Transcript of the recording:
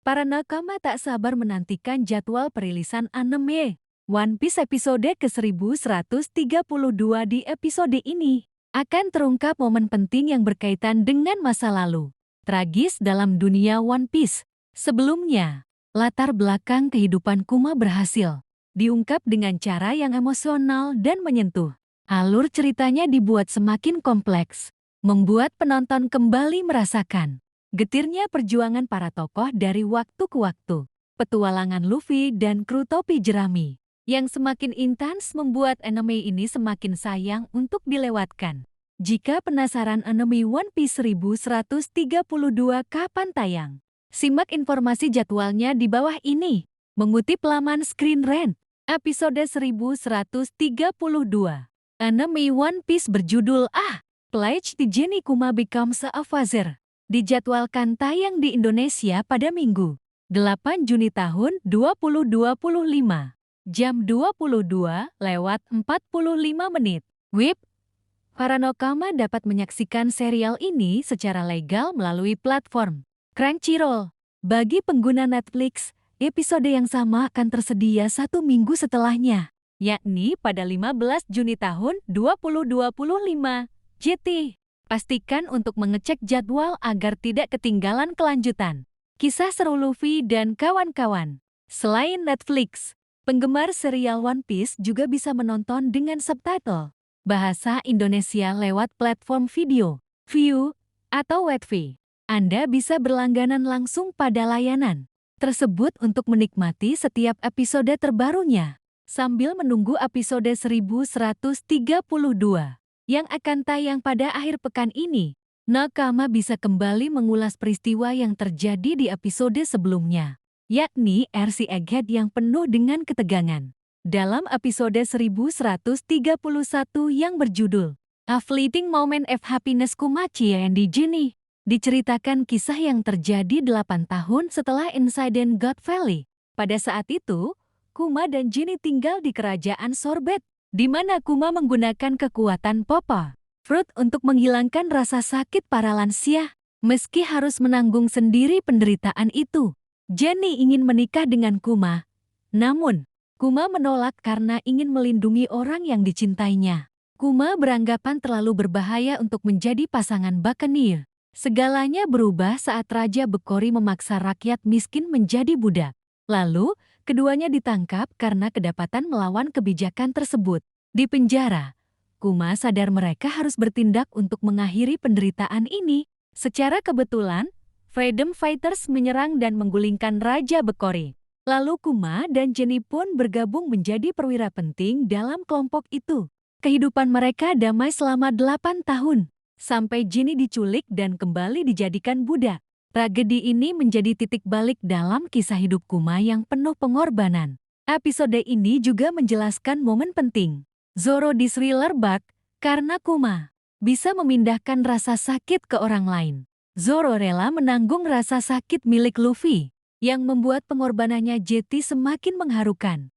Para nakama tak sabar menantikan jadwal perilisan anime One Piece episode ke-1132. Di episode ini akan terungkap momen penting yang berkaitan dengan masa lalu tragis dalam dunia One Piece. Sebelumnya, latar belakang kehidupan Kuma berhasil diungkap dengan cara yang emosional dan menyentuh. Alur ceritanya dibuat semakin kompleks, membuat penonton kembali merasakan getirnya perjuangan para tokoh dari waktu ke waktu. Petualangan Luffy dan kru topi jerami yang semakin intens membuat anime ini semakin sayang untuk dilewatkan. Jika penasaran anime One Piece 1132 kapan tayang, simak informasi jadwalnya di bawah ini. Mengutip laman Screen Rant, episode 1132. Anime One Piece berjudul Pledge to Jenny Kuma Becomes a Father dijadwalkan tayang di Indonesia pada Minggu, 8 Juni tahun 2025, jam 22:45. WIB, para nakama dapat menyaksikan serial ini secara legal melalui platform Crunchyroll. Bagi pengguna Netflix, episode yang sama akan tersedia 1 minggu setelahnya, yakni pada 15 Juni tahun 2025. JT. Pastikan untuk mengecek jadwal agar tidak ketinggalan kelanjutan kisah seru Luffy dan kawan-kawan. Selain Netflix, penggemar serial One Piece juga bisa menonton dengan subtitle bahasa Indonesia lewat platform video, Viu, atau Wetvi. Anda bisa berlangganan langsung pada layanan tersebut untuk menikmati setiap episode terbarunya, sambil menunggu episode 1132. Yang akan tayang pada akhir pekan ini. Nakama bisa kembali mengulas peristiwa yang terjadi di episode sebelumnya, yakni RC Egghead yang penuh dengan ketegangan. Dalam episode 1131 yang berjudul A Fleeting Moment of Happiness, Kumachi and Jenny diceritakan kisah yang terjadi 8 tahun setelah insiden God Valley. Pada saat itu, Kuma dan Jenny tinggal di kerajaan Sorbet, di mana Kuma menggunakan kekuatan Popo Fruit untuk menghilangkan rasa sakit para lansia. Meski harus menanggung sendiri penderitaan itu, Jenny ingin menikah dengan Kuma. Namun, Kuma menolak karena ingin melindungi orang yang dicintainya. Kuma beranggapan terlalu berbahaya untuk menjadi pasangan buccaneer. Segalanya berubah saat Raja Bekori memaksa rakyat miskin menjadi budak. Lalu, keduanya ditangkap karena kedapatan melawan kebijakan tersebut. Di penjara, Kuma sadar mereka harus bertindak untuk mengakhiri penderitaan ini. Secara kebetulan, Freedom Fighters menyerang dan menggulingkan Raja Bekori. Lalu Kuma dan Jenny pun bergabung menjadi perwira penting dalam kelompok itu. Kehidupan mereka damai selama 8 tahun, sampai Jenny diculik dan kembali dijadikan budak. Tragedi ini menjadi titik balik dalam kisah hidup Kuma yang penuh pengorbanan. Episode ini juga menjelaskan momen penting Zoro di Thriller Bark karena Kuma bisa memindahkan rasa sakit ke orang lain. Zoro rela menanggung rasa sakit milik Luffy yang membuat pengorbanannya JT semakin mengharukan.